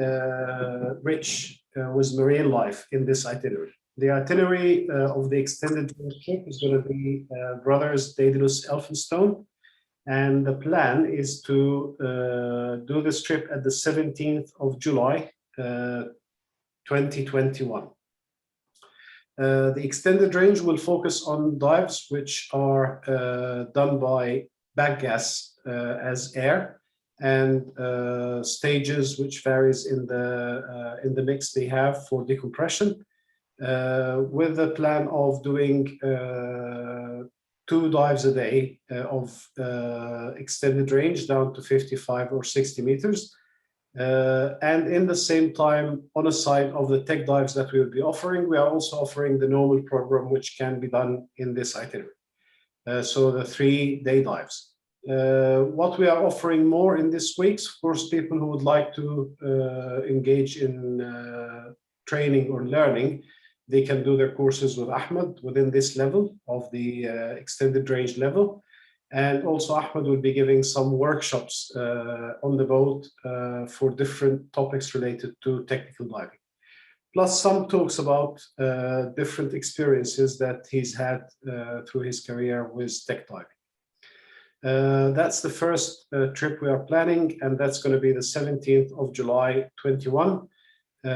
[SPEAKER 12] rich with marine life in this itinerary. The itinerary of the extended range trip is going to be Brothers Daedalus Elphinstone, and the plan is to do this trip at the 17th of July, 2021. The extended range will focus on dives which are done by backgas as air, and stages which varies in the mix they have for decompression, with the plan of doing 2 dives a day of extended range down to 55 or 60 meters. And in the same time, on the side of the tech dives that we will be offering, we are also offering the normal program which can be done in this itinerary. So the 3-day dives. What we are offering more in this week's, of course, people who would like to engage in training or learning, they can do their courses with Ahmed within this level of the extended range level. And also Ahmed will be giving some workshops on the boat for different topics related to technical diving. Plus some talks about different experiences that he's had through his career with tech diving. That's the first trip we are planning, and that's going to be the 17th of July 21.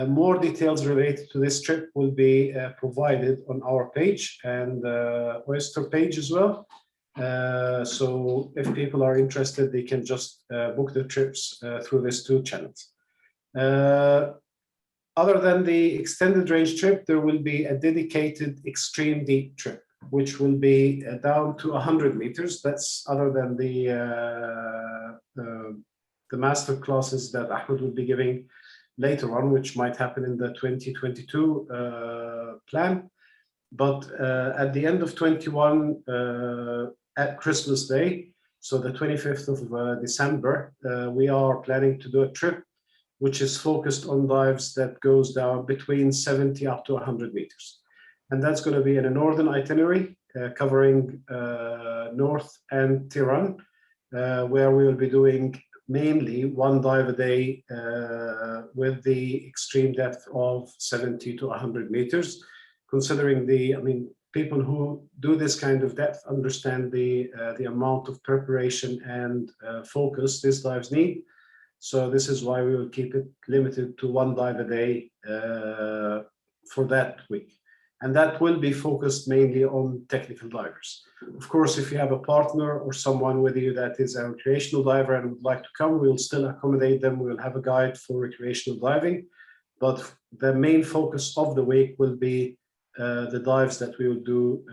[SPEAKER 12] More details related to this trip will be provided on our page and Oyster page as well. So if people are interested, they can just book the trips through these 2 channels. Other than the extended range trip, there will be a dedicated extreme deep trip, which will be down to 100 meters. That's other than the master classes that Ahmed will be giving later on, which might happen in the 2022 plan. But at the end of 21, at Christmas Day, so the 25th of December, we are planning to do a trip which is focused on dives that goes down between 70 up to 100 meters. And that's going to be in a northern itinerary covering North and Tehran, where we will be doing mainly 1 dive a day with the extreme depth of 70 to 100 meters. Considering people who do this kind of depth understand the amount of preparation and focus these dives need. So this is why we will keep it limited to 1 dive a day for that week. And that will be focused mainly on technical divers. Of course, if you have a partner or someone with you that is a recreational diver and would like to come, we'll still accommodate them. We'll have a guide for recreational diving, but the main focus of the week will be the dives that we will do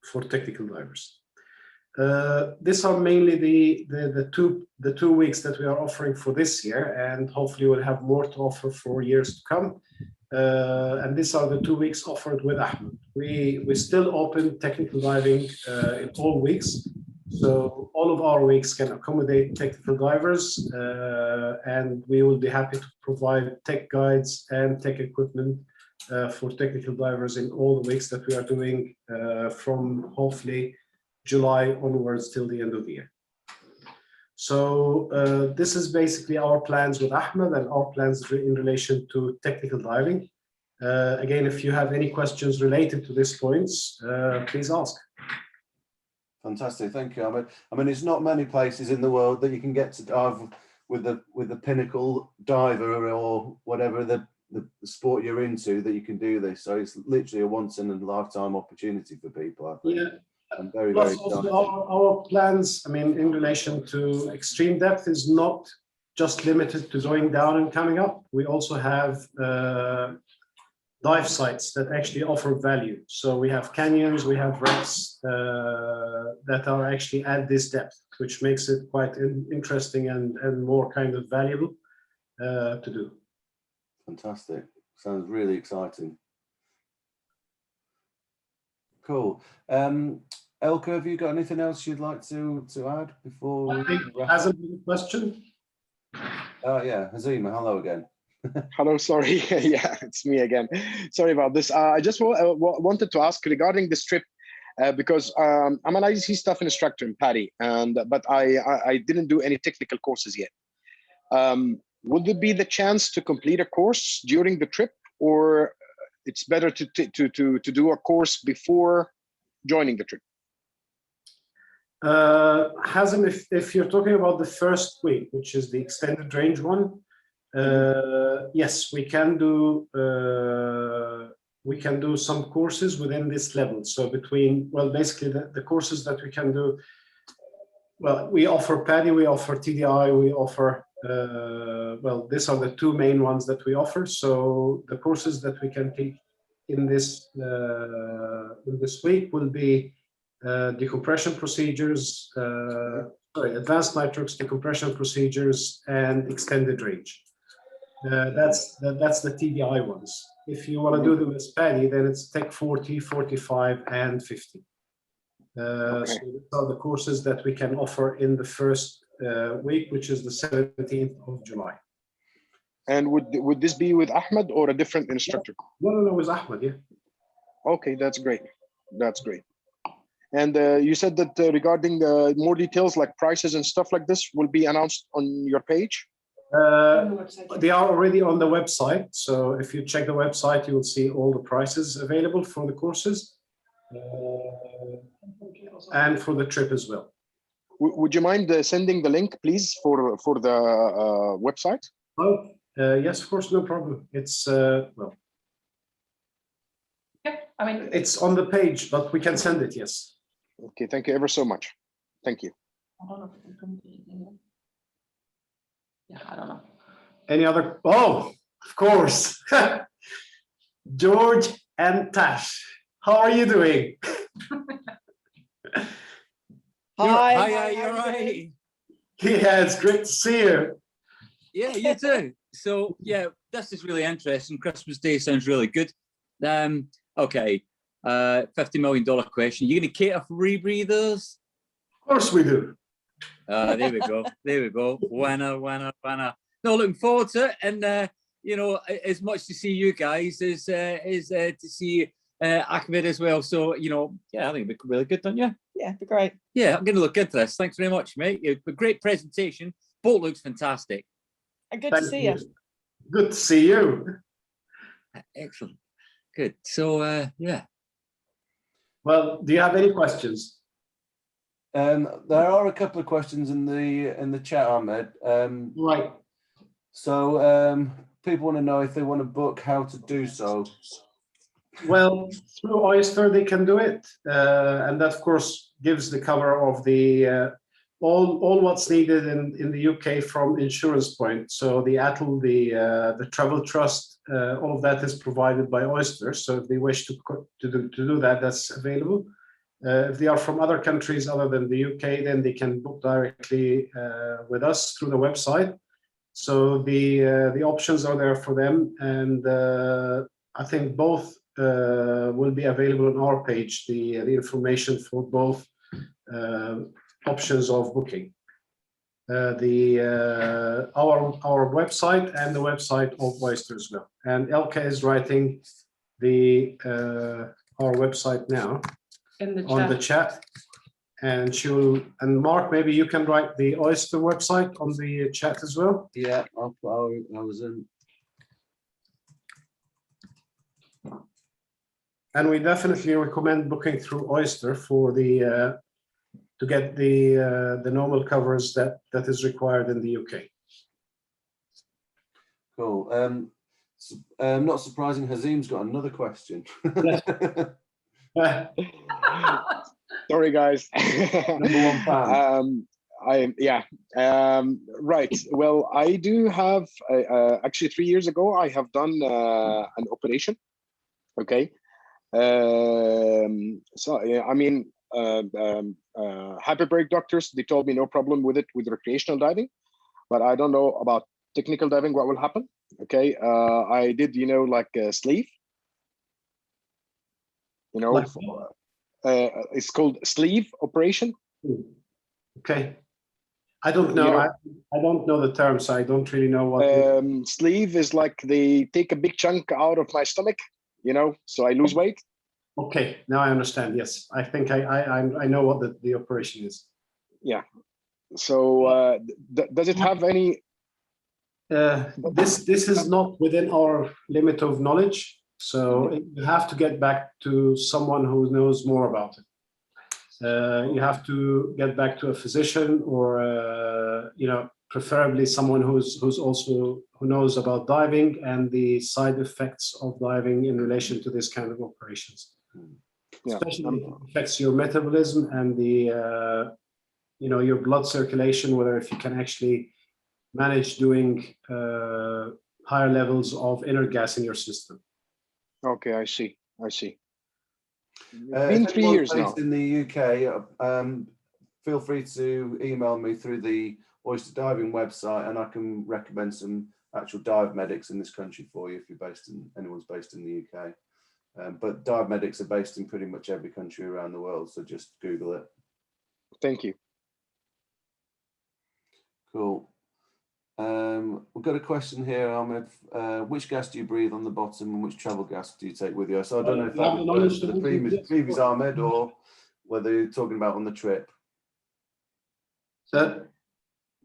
[SPEAKER 12] for technical divers. These are mainly the two weeks that we are offering for this year, and hopefully we'll have more to offer for years to come. And these are the 2 weeks offered with Ahmed. We still open technical diving in all weeks, so all of our weeks can accommodate technical divers, and we will be happy to provide tech guides and tech equipment for technical divers in all the weeks that we are doing from hopefully July onwards till the end of the year. So this is basically our plans with Ahmed and our plans in relation to technical diving. Again, if you have any questions related to these points, please ask.
[SPEAKER 1] Fantastic, thank you, Ahmed. I mean, there's not many places in the world that you can get to dive with the pinnacle diver or whatever the sport you're into that you can do this. So it's literally a once in a lifetime opportunity for people, I think.
[SPEAKER 12] Yeah.
[SPEAKER 1] And very,
[SPEAKER 12] Plus
[SPEAKER 1] very
[SPEAKER 12] also
[SPEAKER 1] exciting.
[SPEAKER 12] our plans, I mean, in relation to extreme depth is not just limited to going down and coming up. We also have dive sites that actually offer value. So we have canyons, we have wrecks that are actually at this depth, which makes it quite interesting and more kind of valuable to do.
[SPEAKER 1] Fantastic. Sounds really exciting. Cool. Elke, have you got anything else you'd like to add before we wrap up?
[SPEAKER 12] Hasn't been a question?
[SPEAKER 1] Yeah, Hazima, hello again.
[SPEAKER 11] Hello, sorry. Yeah, it's me again. Sorry about this. I just wanted to ask regarding this trip, because I'm an IDC staff instructor in PADI, but I didn't do any technical courses yet. Would there be the chance to complete a course during the trip, or it's better to do a course before joining the trip?
[SPEAKER 12] Hazem, if you're talking about the first week, which is the extended range one, yes, we can do some courses within this level. So between, well, basically the courses that we can do, well, we offer PADI, we offer TDI, we offer, well, these are the 2 main ones that we offer. So the courses that we can take in this week will be decompression procedures, advanced nitrox decompression procedures, and extended range. That's the TDI ones. If you want to do them as PADI, then it's Tech 40, 45, and 50. So these are the courses that we can offer in the first week, which is the 17th of July.
[SPEAKER 11] And would this be with Ahmed or a different instructor?
[SPEAKER 12] No, with Ahmed, yeah.
[SPEAKER 11] Okay, that's great. That's great. And you said that regarding more details like prices and stuff like this will be announced on your page?
[SPEAKER 12] They are already on the website. So if you check the website, you will see all the prices available for the courses and for the trip as well.
[SPEAKER 11] Would you mind sending the link, please, for the website?
[SPEAKER 12] Oh, yes, of course, no problem. It's, well,
[SPEAKER 2] yeah, I mean,
[SPEAKER 12] it's on the page, but we can send it, yes.
[SPEAKER 11] Okay, thank you ever so much. Thank you.
[SPEAKER 2] Yeah, I don't know.
[SPEAKER 12] Any other? Oh, of course. George and Tash, how are you doing?
[SPEAKER 13] Hi, you're right.
[SPEAKER 12] Yeah, it's great to see you.
[SPEAKER 13] Yeah, you too. So yeah, this is really interesting. Christmas Day sounds really good. Okay, $50 million question. You gonna cater for rebreathers?
[SPEAKER 12] Of course we do.
[SPEAKER 13] There we go. There we go. Winner. No, looking forward to it, and you know, as much to see you guys as to see Ahmed as well. So you know, yeah, I think it'd be really good, don't you?
[SPEAKER 14] Yeah, it'd be great.
[SPEAKER 13] Yeah, I'm going to look into this. Thanks very much, mate. A great presentation. Boat looks fantastic.
[SPEAKER 14] And good to see you.
[SPEAKER 12] Good to see you.
[SPEAKER 13] Excellent. Good. So, yeah.
[SPEAKER 12] Well, do you have any questions?
[SPEAKER 1] There are a couple of questions in the chat, Ahmed.
[SPEAKER 12] Right.
[SPEAKER 1] So people want to know if they want to book, how to do so.
[SPEAKER 12] Well, through Oyster they can do it, and that of course gives the cover of the all what's needed in the UK from insurance point. So the ATL, the travel trust, all of that is provided by Oyster. So if they wish to do that, that's available. If they are from other countries other than the UK, then they can book directly with us through the website. So the options are there for them, and I think both will be available on our page. The information for both options of booking. Our website and the website of Oyster as well. And Elke is writing the our website now on the chat. And Mark, maybe you can write the Oyster website on the chat as well.
[SPEAKER 1] Yeah, I was in.
[SPEAKER 12] And we definitely recommend booking through Oyster for the to get the normal covers that is required in the UK.
[SPEAKER 1] Cool. Not surprising, Hazim's got another question.
[SPEAKER 11] Sorry, guys.
[SPEAKER 1] Number one fan.
[SPEAKER 11] Right. Well, I do have actually 3 years ago I have done an operation. Okay. So I mean, hyperbaric doctors, they told me no problem with it with recreational diving, but I don't know about technical diving what will happen. Okay. I did, you know, like a sleeve, you know.
[SPEAKER 12] Like
[SPEAKER 11] it's called sleeve operation.
[SPEAKER 12] Okay. I don't know.
[SPEAKER 11] You know,
[SPEAKER 12] I don't know the term, so I don't really know what.
[SPEAKER 11] Sleeve is like they take a big chunk out of my stomach, you know, so I lose weight.
[SPEAKER 12] Okay, now I understand. Yes, I think I know what the operation is.
[SPEAKER 11] Yeah. So does it have any?
[SPEAKER 12] This is not within our limit of knowledge. So you have to get back to someone who knows more about it. You have to get back to a physician, or you know, preferably someone who knows about diving and the side effects of diving in relation to this kind of operations. Yeah. Especially if it affects your metabolism and the you know, your blood circulation, whether if you can actually manage doing higher levels of inert gas in your system.
[SPEAKER 11] Okay, I see.
[SPEAKER 1] Been
[SPEAKER 11] 3 years now.
[SPEAKER 1] In the UK, feel free to email me through the Oyster Diving website, and I can recommend some actual dive medics in this country for you if you're anyone's based in the UK. But dive medics are based in pretty much every country around the world, so just Google it.
[SPEAKER 11] Thank you.
[SPEAKER 1] Cool. We've got a question here, Ahmed. Which gas do you breathe on the bottom, and which travel gas do you take with you? So I don't know if that refers to the previous Ahmed, or whether you're talking about on the trip.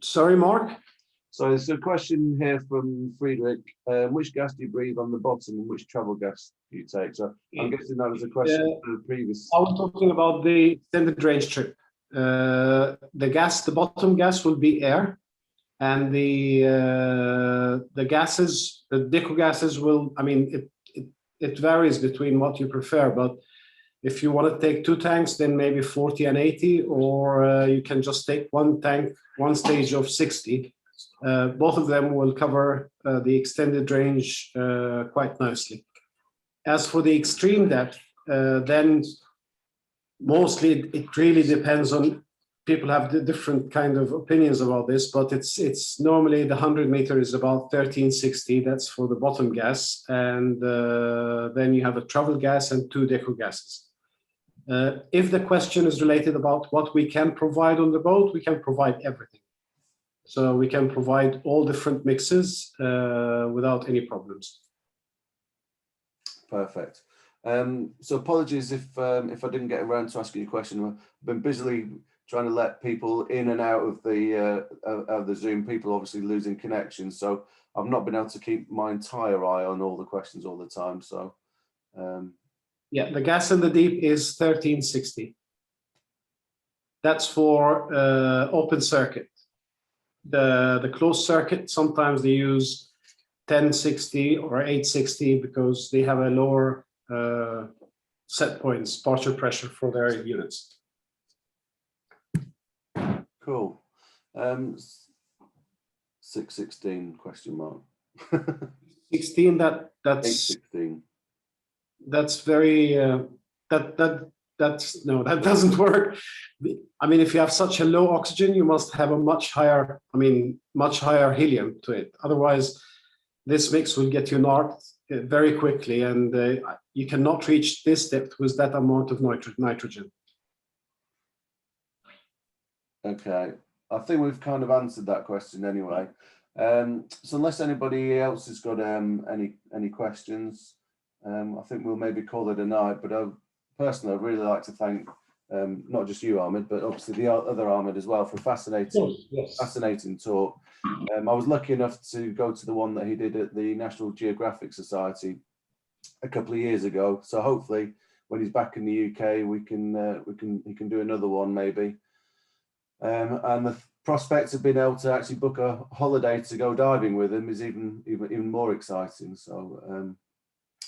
[SPEAKER 12] Sorry, Mark?
[SPEAKER 1] So there's a question here from Friedrich. Which gas do you breathe on the bottom, and which travel gas do you take? So I'm guessing that was a question for the previous.
[SPEAKER 12] I was talking about the extended range trip. The bottom gas will be air. And the gases, the deco gases will, I mean, it varies between what you prefer, but if you want to take 2 tanks, then maybe 40 and 80, or you can just take 1 tank, 1 stage of 60. Both of them will cover the extended range quite nicely. As for the extreme depth, then mostly it really depends on. People have the different kind of opinions about this, but it's normally the 100 meter is about 1360. That's for the bottom gas, and then you have a travel gas and 2 deco gases. If the question is related about what we can provide on the boat, we can provide everything. So we can provide all different mixes without any problems.
[SPEAKER 1] Perfect. So apologies if I didn't get around to asking you a question. I've been busily trying to let people in and out of the Zoom, people obviously losing connection. So I've not been able to keep my entire eye on all the questions all the time. So
[SPEAKER 12] Yeah, the gas in the deep is 1360. That's for open circuit. The closed circuit, sometimes they use 1060 or 860 because they have a lower set points, partial pressure for their units.
[SPEAKER 1] Cool. 616 question mark.
[SPEAKER 12] 16, that's
[SPEAKER 1] 816.
[SPEAKER 12] That's very that's no, that doesn't work. I mean, if you have such a low oxygen, you must have a much higher, much higher helium to it. Otherwise, this mix will get you knocked very quickly, and you cannot reach this depth with that amount of nitrogen.
[SPEAKER 1] Okay, I think we've kind of answered that question anyway. So unless anybody else has got any questions, I think we'll maybe call it a night. But personally, I'd really like to thank not just you, Ahmed, but obviously the other Ahmed as well for a fascinating talk. I was lucky enough to go to the one that he did at the National Geographic Society a couple of years ago. So hopefully, when he's back in the UK, he can do another one maybe. And the prospect of being able to actually book a holiday to go diving with him is even more exciting. So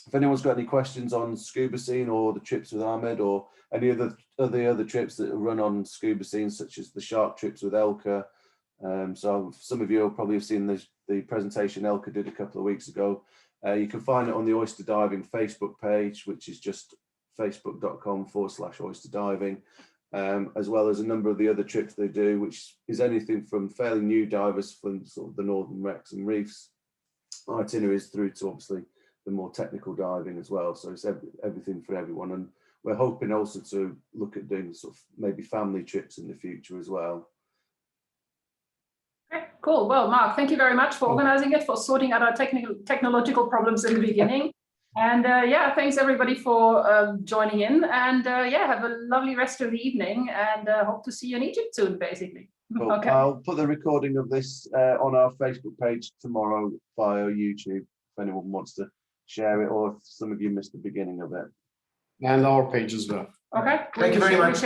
[SPEAKER 1] if anyone's got any questions on Scuba Scene or the trips with Ahmed or any other trips that run on Scuba Scene, such as the shark trips with Elka. So some of you will probably have seen the presentation Elka did a couple of weeks ago. You can find it on the Oyster Diving Facebook page, which is just facebook.com/oyster diving. As well as a number of the other trips they do, which is anything from fairly new divers from sort of the northern wrecks and reefs itineraries through to obviously the more technical diving as well. So it's everything for everyone, and we're hoping also to look at doing sort of maybe family trips in the future as well.
[SPEAKER 2] Okay, cool. Well, Mark, thank you very much for organizing it, for sorting out our technological problems in the beginning. And yeah, thanks everybody for joining in, and yeah, have a lovely rest of the evening, and hope to see you in Egypt soon, basically.
[SPEAKER 1] Cool. Okay. I'll put the recording of this on our Facebook page tomorrow via YouTube, if anyone wants to share it, or if some of you missed the beginning of it.
[SPEAKER 12] And our page as well.
[SPEAKER 2] Okay.
[SPEAKER 12] Thank you very much.